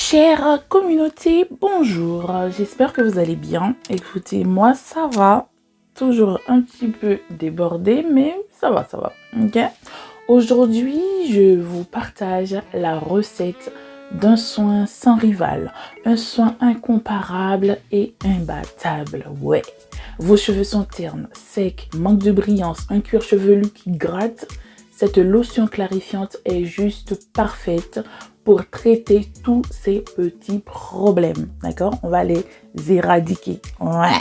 Chère communauté, bonjour, j'espère que vous allez bien. Écoutez, moi ça va, toujours un petit peu débordé, mais ça va, ok. Aujourd'hui, je vous partage la recette d'un soin sans rival, un soin incomparable et imbattable, ouais. Vos cheveux sont ternes, secs, manque de brillance, un cuir chevelu qui gratte. Cette lotion clarifiante est juste parfaite pour traiter tous ces petits problèmes, d'accord? On va les éradiquer. Ouais.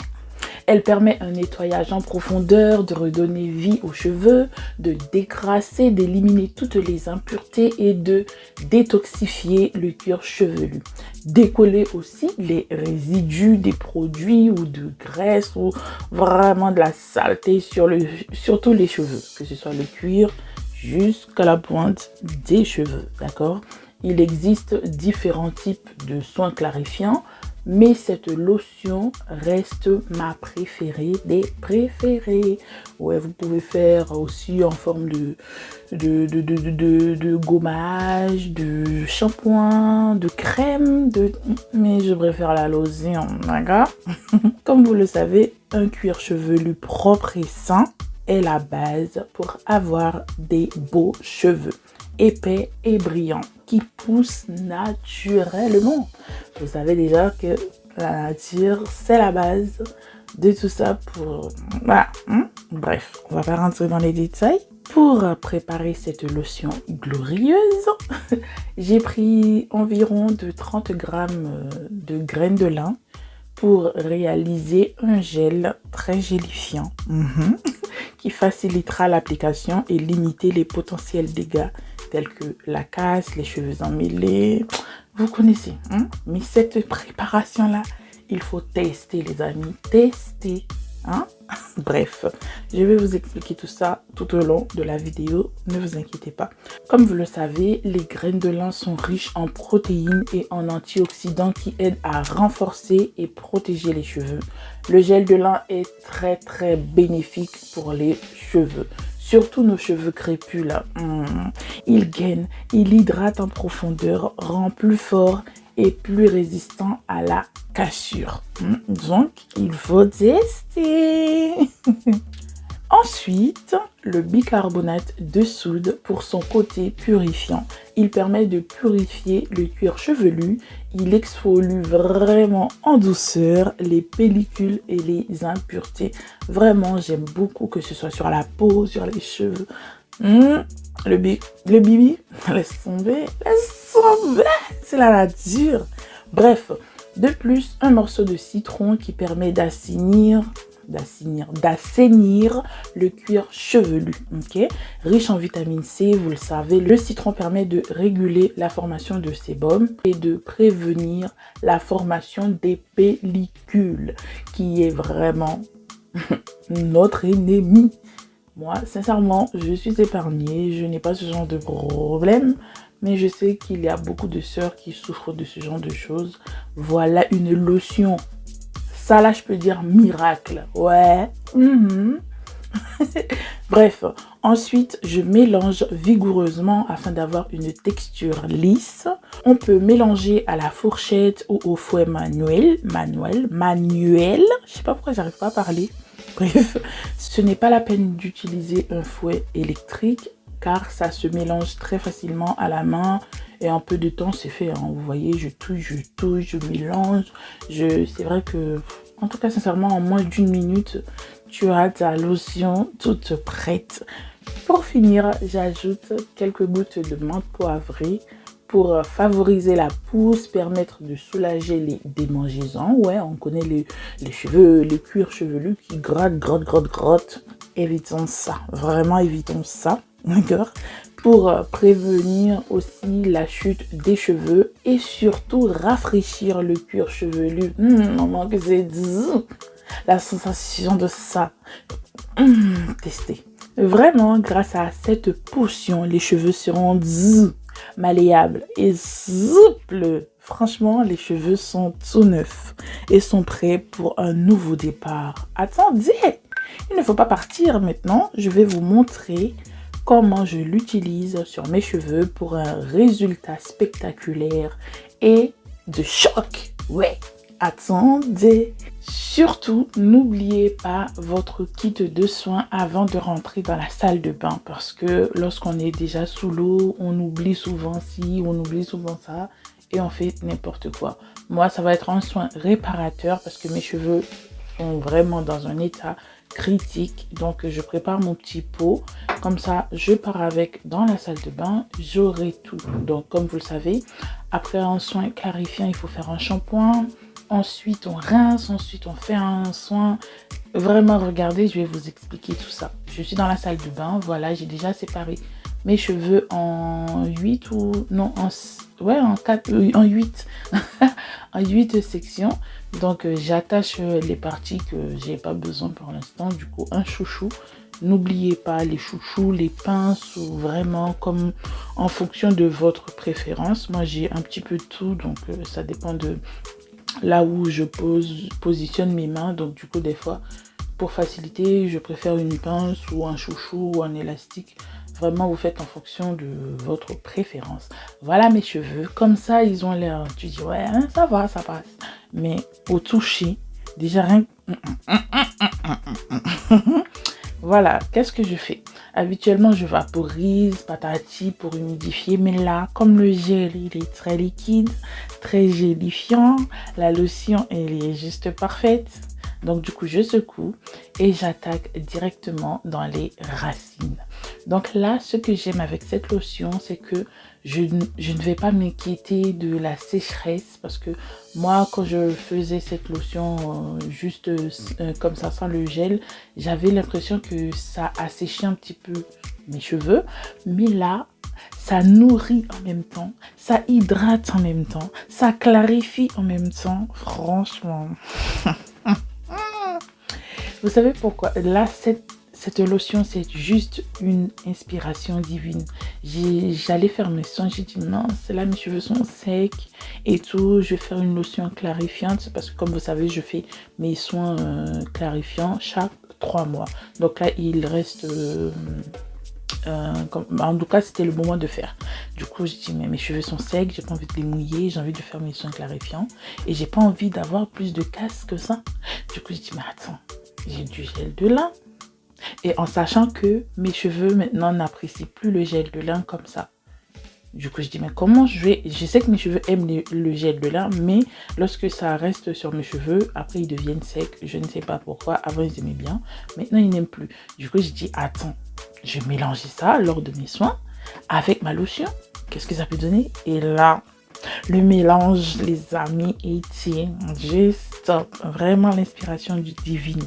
Elle permet un nettoyage en profondeur, de redonner vie aux cheveux, de décrasser, d'éliminer toutes les impuretés et de détoxifier le cuir chevelu. Décoller aussi les résidus des produits ou de graisse ou vraiment de la saleté sur tous les cheveux, que ce soit le cuir jusqu'à la pointe des cheveux, d'accord? Il existe différents types de soins clarifiants, mais cette lotion reste ma préférée des préférées. Ouais, vous pouvez faire aussi en forme de gommage, de shampoing, de crème, mais je préfère la lotion, d'accord? Comme vous le savez, un cuir chevelu propre et sain est la base pour avoir des beaux cheveux épais et brillants qui poussent naturellement. Vous savez déjà que la nature, c'est la base de tout ça pour... Voilà. Bref, on va pas rentrer dans les détails. Pour préparer cette lotion glorieuse, j'ai pris environ de 30 grammes de graines de lin pour réaliser un gel très gélifiant qui facilitera l'application et limiter les potentiels dégâts tels que la casse, les cheveux emmêlés. Vous connaissez, mais cette préparation-là, il faut tester, les amis, tester. Bref, je vais vous expliquer tout ça tout au long de la vidéo, ne vous inquiétez pas. Comme vous le savez, les graines de lin sont riches en protéines et en antioxydants qui aident à renforcer et protéger les cheveux. Le gel de lin est très bénéfique pour les cheveux. Surtout nos cheveux crépus là. Il gaine, il hydrate en profondeur, rend plus fort et plus résistant à la cassure. Donc, il faut tester. Ensuite, le bicarbonate de soude pour son côté purifiant. Il permet de purifier le cuir chevelu. Il exfolie vraiment en douceur les pellicules et les impuretés. Vraiment, j'aime beaucoup que ce soit sur la peau, sur les cheveux. Le bibi, laisse tomber, c'est la nature. Bref, de plus, un morceau de citron qui permet d'assainir le cuir chevelu, ok? Riche en vitamine C, vous le savez, le citron permet de réguler la formation de sébum et de prévenir la formation des pellicules, qui est vraiment notre ennemi. Moi, sincèrement, je suis épargnée, je n'ai pas ce genre de problème, mais je sais qu'il y a beaucoup de sœurs qui souffrent de ce genre de choses. Voilà une lotion. Ça là, je peux dire miracle. Ouais. Bref, ensuite, je mélange vigoureusement afin d'avoir une texture lisse. On peut mélanger à la fourchette ou au fouet manuel. Je sais pas pourquoi j'arrive pas à parler. Bref, ce n'est pas la peine d'utiliser un fouet électrique car ça se mélange très facilement à la main et en peu de temps c'est fait. Vous voyez, je touche, je mélange. C'est vrai que, en tout cas sincèrement, en moins d'une minute, tu as ta lotion toute prête. Pour finir, j'ajoute quelques gouttes de menthe poivrée pour favoriser la pousse, permettre de soulager les démangeaisons. Ouais, on connaît les cheveux, les cuirs chevelus qui grattent. Évitons ça, vraiment évitons ça, d'accord? Pour prévenir aussi la chute des cheveux et surtout rafraîchir le cuir chevelu. Maman, que c'est la sensation de ça. Testez. Vraiment, grâce à cette potion, les cheveux seront malléables et souples. Franchement, les cheveux sont tout neufs et sont prêts pour un nouveau départ. Attendez, il ne faut pas partir maintenant. Je vais vous montrer comment je l'utilise sur mes cheveux pour un résultat spectaculaire et de choc. Ouais, attendez. Surtout, n'oubliez pas votre kit de soins avant de rentrer dans la salle de bain parce que lorsqu'on est déjà sous l'eau, on oublie souvent ci, on oublie souvent ça et on fait n'importe quoi. Moi, ça va être un soin réparateur parce que mes cheveux sont vraiment dans un état critique. Donc, je prépare mon petit pot. Comme ça, je pars avec dans la salle de bain. J'aurai tout. Donc, comme vous le savez, après un soin clarifiant, il faut faire un shampoing. Ensuite, on rince. Ensuite, on fait un soin. Vraiment, regardez, je vais vous expliquer tout ça. Je suis dans la salle de bain. Voilà, j'ai déjà séparé mes cheveux en 8 ou... Non, en 4, en 8. En 8 sections. Donc, j'attache les parties que j'ai pas besoin pour l'instant. Du coup, un chouchou. N'oubliez pas les chouchous, les pinces ou vraiment comme en fonction de votre préférence. Moi, j'ai un petit peu de tout. Donc, ça dépend de là où je positionne mes mains. Donc, du coup, des fois, pour faciliter, je préfère une pince ou un chouchou ou un élastique. Vraiment, vous faites en fonction de votre préférence. Voilà mes cheveux. Comme ça, ils ont l'air... Tu dis, ouais, hein, ça va, ça passe. Mais au toucher, déjà rien... Voilà, qu'est-ce que je fais? Habituellement, je vaporise, patati pour humidifier. Mais là, comme le gel, il est très liquide, très gélifiant, la lotion, elle est juste parfaite. Donc, du coup, je secoue et j'attaque directement dans les racines. Donc là, ce que j'aime avec cette lotion, c'est que je ne vais pas m'inquiéter de la sécheresse parce que moi, quand je faisais cette lotion juste comme ça, sans le gel, j'avais l'impression que ça asséchait un petit peu mes cheveux. Mais là, ça nourrit en même temps, ça hydrate en même temps, ça clarifie en même temps. Franchement... Vous savez pourquoi? Là, cette lotion, c'est juste une inspiration divine. J'allais faire mes soins, j'ai dit non, c'est là, mes cheveux sont secs et tout. Je vais faire une lotion clarifiante parce que comme vous savez, je fais mes soins clarifiants chaque 3 mois. Donc là, il reste... en tout cas, c'était le moment de faire. Du coup, j'ai dit, mais mes cheveux sont secs, j'ai pas envie de les mouiller, j'ai envie de faire mes soins clarifiants et j'ai pas envie d'avoir plus de casse que ça. Du coup, j'ai dit, mais attends, j'ai du gel de lin. Et en sachant que mes cheveux maintenant n'apprécient plus le gel de lin comme ça. Du coup, je dis, mais comment je vais... Je sais que mes cheveux aiment le gel de lin, mais lorsque ça reste sur mes cheveux, après ils deviennent secs. Je ne sais pas pourquoi. Avant, ils aimaient bien. Maintenant, ils n'aiment plus. Du coup, je dis, attends, je vais mélanger ça lors de mes soins avec ma lotion. Qu'est-ce que ça peut donner? Et là, le mélange, les amis, était juste top. Vraiment l'inspiration du divine.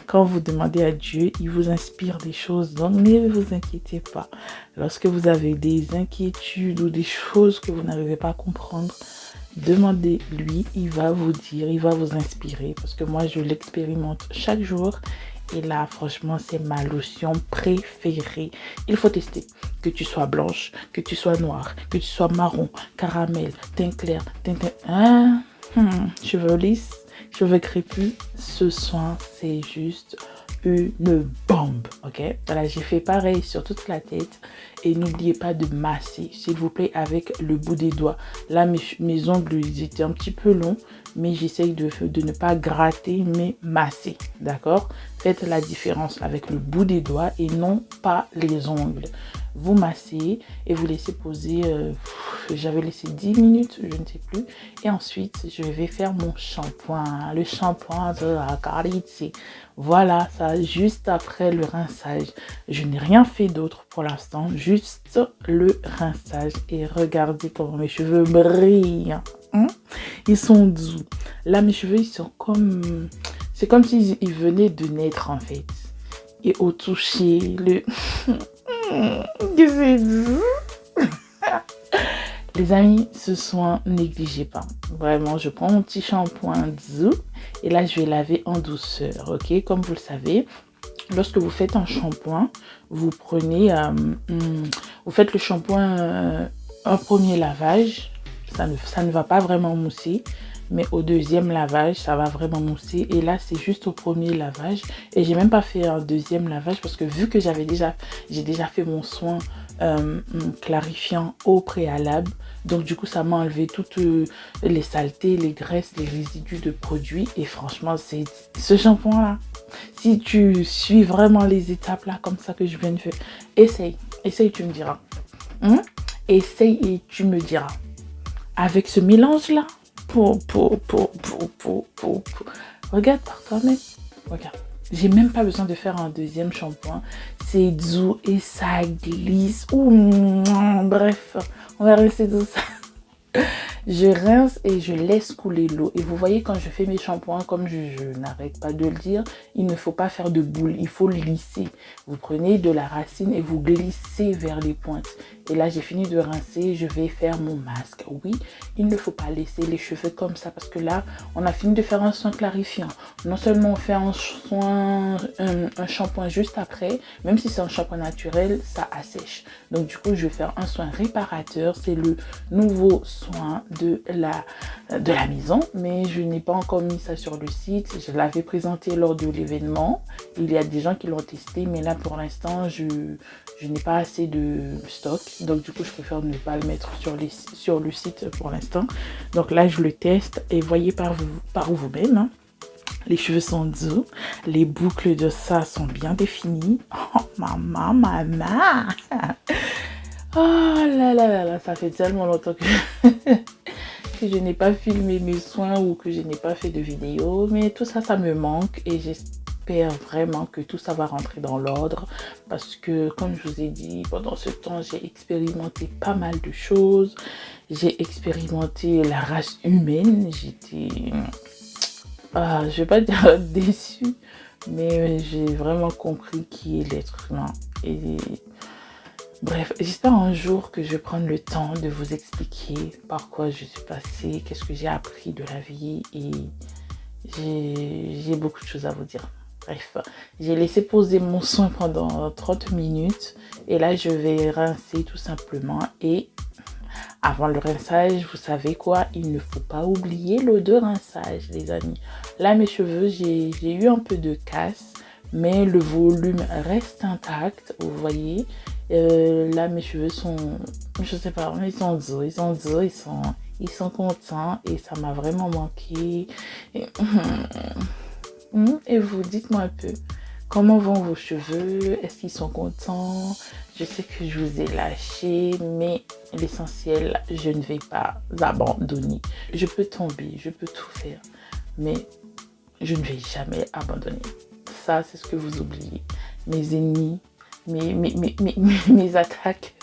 Quand vous demandez à Dieu, il vous inspire des choses. Donc, ne vous inquiétez pas. Lorsque vous avez des inquiétudes ou des choses que vous n'arrivez pas à comprendre, demandez-lui. Il va vous dire, il va vous inspirer. Parce que moi, je l'expérimente chaque jour. Et là, franchement, c'est ma lotion préférée. Il faut tester. Que tu sois blanche, que tu sois noire, que tu sois marron, caramel, teint clair, cheveux lisses, cheveux crépus. Ce soin, c'est juste une bombe, ok? Voilà, j'ai fait pareil sur toute la tête. Et n'oubliez pas de masser, s'il vous plaît, avec le bout des doigts. Là, mes ongles, ils étaient un petit peu longs, mais j'essaye de ne pas gratter, mais masser, d'accord? Faites la différence avec le bout des doigts et non pas les ongles. Vous massez et vous laissez poser, j'avais laissé 10 minutes, je ne sais plus. Et ensuite, je vais faire mon shampoing, le shampoing de la qualité. Voilà, ça, juste après le rinçage. Je n'ai rien fait d'autre pour l'instant, juste le rinçage. Et regardez comment mes cheveux brillent. Ils sont doux. Là, mes cheveux, ils sont comme... C'est comme s'ils venaient de naître, en fait. Et au toucher, le... c'est doux. Les amis, ce soin, négligez pas. Vraiment, je prends mon petit shampoing doux. Et là, je vais laver en douceur, ok? Comme vous le savez, lorsque vous faites un shampoing, vous prenez... vous faites le shampoing un premier lavage. Ça ne va pas vraiment mousser. Mais au deuxième lavage, ça va vraiment mousser. Et là, c'est juste au premier lavage. Et j'ai même pas fait un deuxième lavage parce que vu que j'ai déjà fait mon soin clarifiant au préalable. Donc du coup, ça m'a enlevé toutes les saletés, les graisses, les résidus de produits. Et franchement, c'est ce shampoing-là. Si tu suis vraiment les étapes là, comme ça que je viens de faire, essaye, tu me diras. Essaye et tu me diras. Avec ce mélange-là, regarde par toi-même. Regarde. J'ai même pas besoin de faire un deuxième shampoing. C'est doux et ça glisse. Bref, on va rester tout ça. Je rince et je laisse couler l'eau. Et vous voyez, quand je fais mes shampoings, comme je n'arrête pas de le dire, il ne faut pas faire de boule, il faut lisser. Vous prenez de la racine et vous glissez vers les pointes. Et là, j'ai fini de rincer, je vais faire mon masque. Oui, il ne faut pas laisser les cheveux comme ça parce que là, on a fini de faire un soin clarifiant. Non seulement on fait un shampoing juste après, même si c'est un shampoing naturel, ça assèche. Donc du coup, je vais faire un soin réparateur. C'est le nouveau soin de la maison, mais je n'ai pas encore mis ça sur le site. Je l'avais présenté lors de l'événement. Il y a des gens qui l'ont testé, mais là pour l'instant je n'ai pas assez de stock, donc du coup je préfère ne pas le mettre sur le site pour l'instant. Donc là je le teste et voyez par vous-même, hein. Les cheveux sont doux, les boucles de ça sont bien définies. Oh maman oh là là là là, ça fait tellement longtemps que je n'ai pas filmé mes soins ou que je n'ai pas fait de vidéo, mais tout ça, ça me manque et j'espère vraiment que tout ça va rentrer dans l'ordre parce que, comme je vous ai dit, pendant ce temps, j'ai expérimenté pas mal de choses. J'ai expérimenté la race humaine. J'étais, je vais pas dire déçue, mais j'ai vraiment compris qui est l'être humain. Et bref, j'espère un jour que je vais prendre le temps de vous expliquer par quoi je suis passée, qu'est-ce que j'ai appris de la vie et j'ai beaucoup de choses à vous dire. Bref, j'ai laissé poser mon soin pendant 30 minutes et là je vais rincer tout simplement. Et avant le rinçage, vous savez quoi, il ne faut pas oublier l'eau de rinçage, les amis. Là mes cheveux, j'ai eu un peu de casse, mais le volume reste intact, vous voyez. Là mes cheveux sont, je sais pas, ils sont doux, ils sont contents et ça m'a vraiment manqué. Et vous, dites-moi un peu, comment vont vos cheveux? Est-ce qu'ils sont contents? Je sais que je vous ai lâché, mais l'essentiel, je ne vais pas abandonner. Je peux tomber, je peux tout faire, mais je ne vais jamais abandonner. Ça, c'est ce que vous oubliez. Mes ennemis, mes attaques,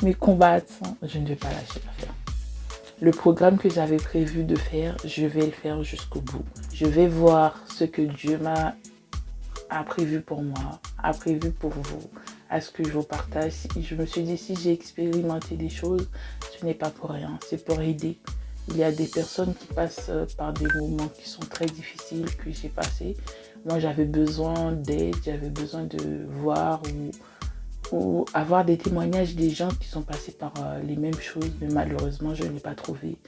mes combattants, je ne vais pas lâcher l'affaire. Le programme que j'avais prévu de faire, je vais le faire jusqu'au bout. Je vais voir ce que Dieu a prévu pour moi, a prévu pour vous, à ce que je vous partage. Je me suis dit, si j'ai expérimenté des choses, ce n'est pas pour rien, c'est pour aider. Il y a des personnes qui passent par des moments qui sont très difficiles que j'ai passés. Moi, j'avais besoin d'aide, j'avais besoin de voir ou avoir des témoignages des gens qui sont passés par les mêmes choses, mais malheureusement, je n'ai pas trouvé.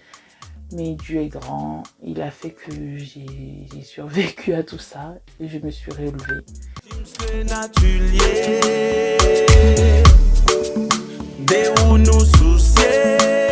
Mais Dieu est grand, il a fait que j'ai survécu à tout ça et je me suis relevée. De